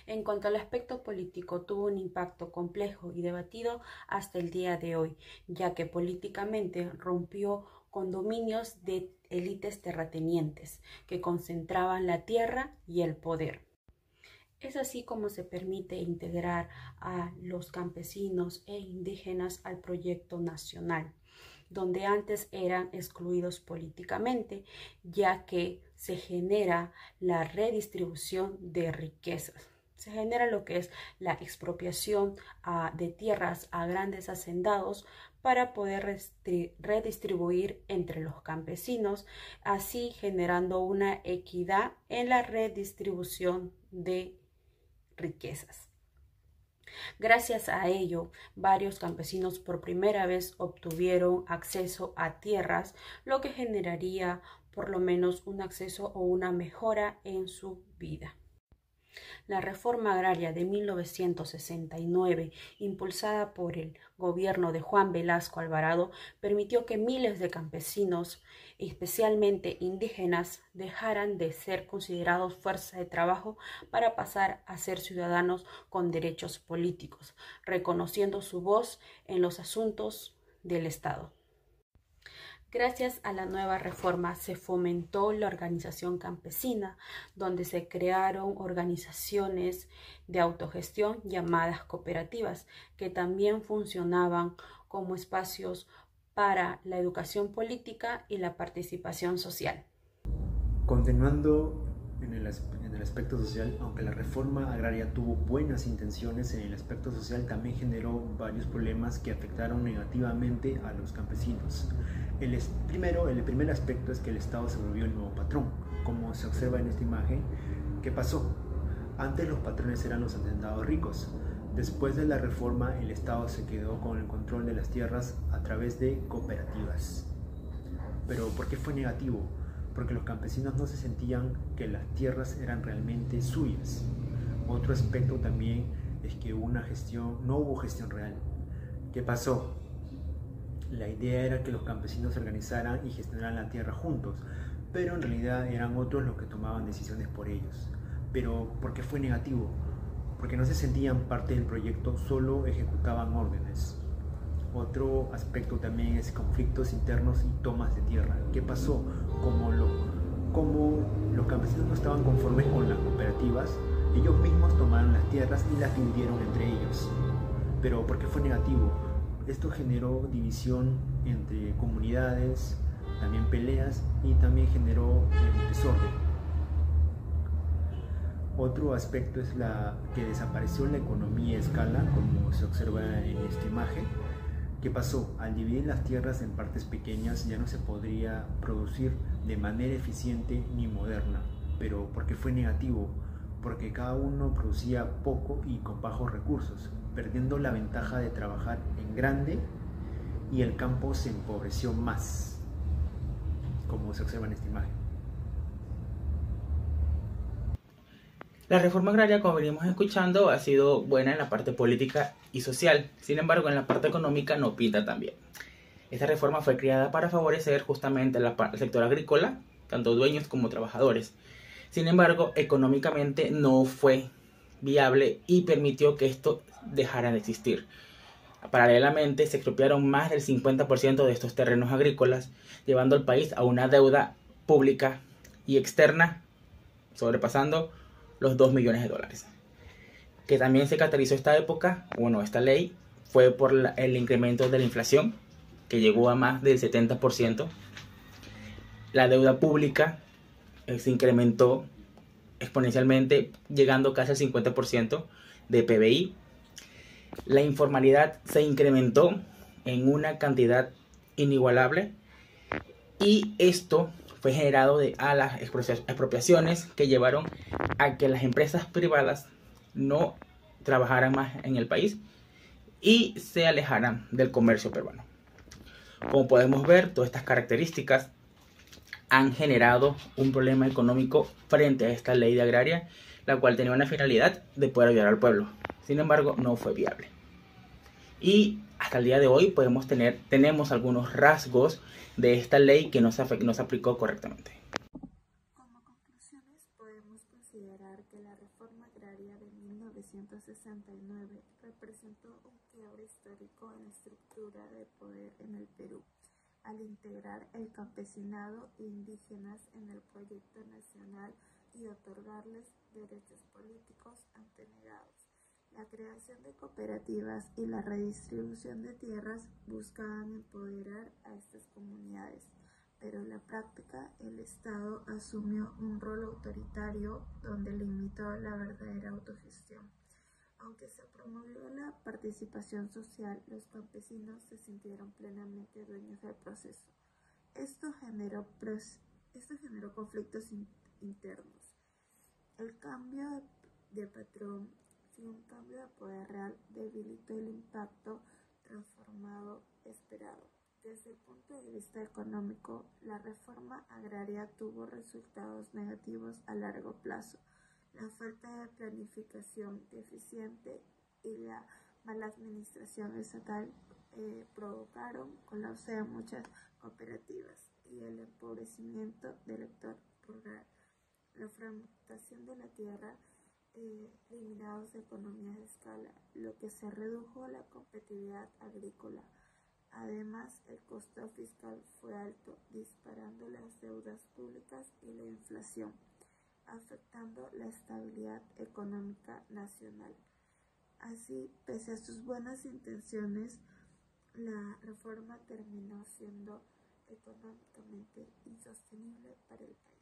En cuanto al aspecto político, tuvo un impacto complejo y debatido hasta el día de hoy, ya que políticamente rompió con dominios de élites terratenientes que concentraban la tierra y el poder. Es así como se permite integrar a los campesinos e indígenas al proyecto nacional, donde antes eran excluidos políticamente, ya que se genera la redistribución de riquezas. Se genera lo que es la expropiación de tierras a grandes hacendados para poder redistribuir entre los campesinos, así generando una equidad en la redistribución de riquezas. Gracias a ello, varios campesinos por primera vez obtuvieron acceso a tierras, lo que generaría por lo menos un acceso o una mejora en su vida. La reforma agraria de 1969, impulsada por el gobierno de Juan Velasco Alvarado, permitió que miles de campesinos, especialmente indígenas, dejaran de ser considerados fuerza de trabajo para pasar a ser ciudadanos con derechos políticos, reconociendo su voz en los asuntos del Estado. Gracias a la nueva reforma se fomentó la organización campesina, donde se crearon organizaciones de autogestión llamadas cooperativas, que también funcionaban como espacios para la educación política y la participación social. Continuando en el aspecto social, aunque la reforma agraria tuvo buenas intenciones en el aspecto social, también generó varios problemas que afectaron negativamente a los campesinos. El primer aspecto es que el Estado se volvió el nuevo patrón. Como se observa en esta imagen, ¿qué pasó? Antes los patrones eran los hacendados ricos. Después de la reforma, el Estado se quedó con el control de las tierras a través de cooperativas. ¿Pero por qué fue negativo? Porque los campesinos no se sentían que las tierras eran realmente suyas. Otro aspecto también es que no hubo gestión real. ¿Qué pasó? La idea era que los campesinos se organizaran y gestionaran la tierra juntos, pero en realidad eran otros los que tomaban decisiones por ellos. ¿Pero por qué fue negativo? Porque no se sentían parte del proyecto, solo ejecutaban órdenes. Otro aspecto también es conflictos internos y tomas de tierra. ¿Qué pasó? Como los campesinos no estaban conformes con las cooperativas, ellos mismos tomaron las tierras y las dividieron entre ellos. ¿Pero por qué fue negativo? Esto generó división entre comunidades, también peleas y también generó desorden. Otro aspecto es que desapareció la economía a escala, como se observa en esta imagen. ¿Qué pasó? Al dividir las tierras en partes pequeñas ya no se podría producir de manera eficiente ni moderna. ¿Pero por qué fue negativo? Porque cada uno producía poco y con bajos recursos, perdiendo la ventaja de trabajar en grande, y el campo se empobreció más, como se observa en esta imagen. La reforma agraria, como venimos escuchando, ha sido buena en la parte política y social. Sin embargo, en la parte económica no pinta tan bien. Esta reforma fue creada para favorecer justamente el sector agrícola, tanto dueños como trabajadores. Sin embargo, económicamente no fue viable y permitió que esto dejara de existir. Paralelamente, se expropiaron más del 50% de estos terrenos agrícolas, llevando al país a una deuda pública y externa sobrepasando los 2 millones de dólares. Que también se caracterizó esta época, esta ley, fue por el incremento de la inflación, que llegó a más del 70%. La deuda pública se incrementó exponencialmente, llegando casi al 50% de PBI. La informalidad se incrementó en una cantidad inigualable, y esto fue generado a las expropiaciones que llevaron a que las empresas privadas no trabajaran más en el país y se alejaran del comercio peruano. Como podemos ver, todas estas características han generado un problema económico frente a esta ley de agraria, la cual tenía una finalidad de poder ayudar al pueblo. Sin embargo, no fue viable. Y hasta el día de hoy tenemos algunos rasgos de esta ley que no se aplicó correctamente. Como conclusiones, podemos considerar que la reforma agraria de 1969 representó un quiebre histórico en la estructura de poder en el Perú, al integrar el campesinado e indígenas en el proyecto nacional y otorgarles derechos políticos antes negados. La creación de cooperativas y la redistribución de tierras buscaban empoderar a estas comunidades, pero en la práctica el Estado asumió un rol autoritario donde limitó la verdadera autogestión. Aunque se promovió la participación social, los campesinos se sintieron plenamente dueños del proceso. Esto generó conflictos internos. El cambio de patrón sin un cambio de poder real debilitó el impacto transformado esperado. Desde el punto de vista económico, la reforma agraria tuvo resultados negativos a largo plazo. La falta de planificación deficiente y la mala administración estatal provocaron colapso de muchas cooperativas y el empobrecimiento del sector rural. La fragmentación de la tierra, eliminados de economías de escala, lo que se redujo la competitividad agrícola. Además, el costo fiscal fue alto, disparando las deudas públicas y la inflación, afectando la estabilidad económica nacional. Así, pese a sus buenas intenciones, la reforma terminó siendo económicamente insostenible para el país.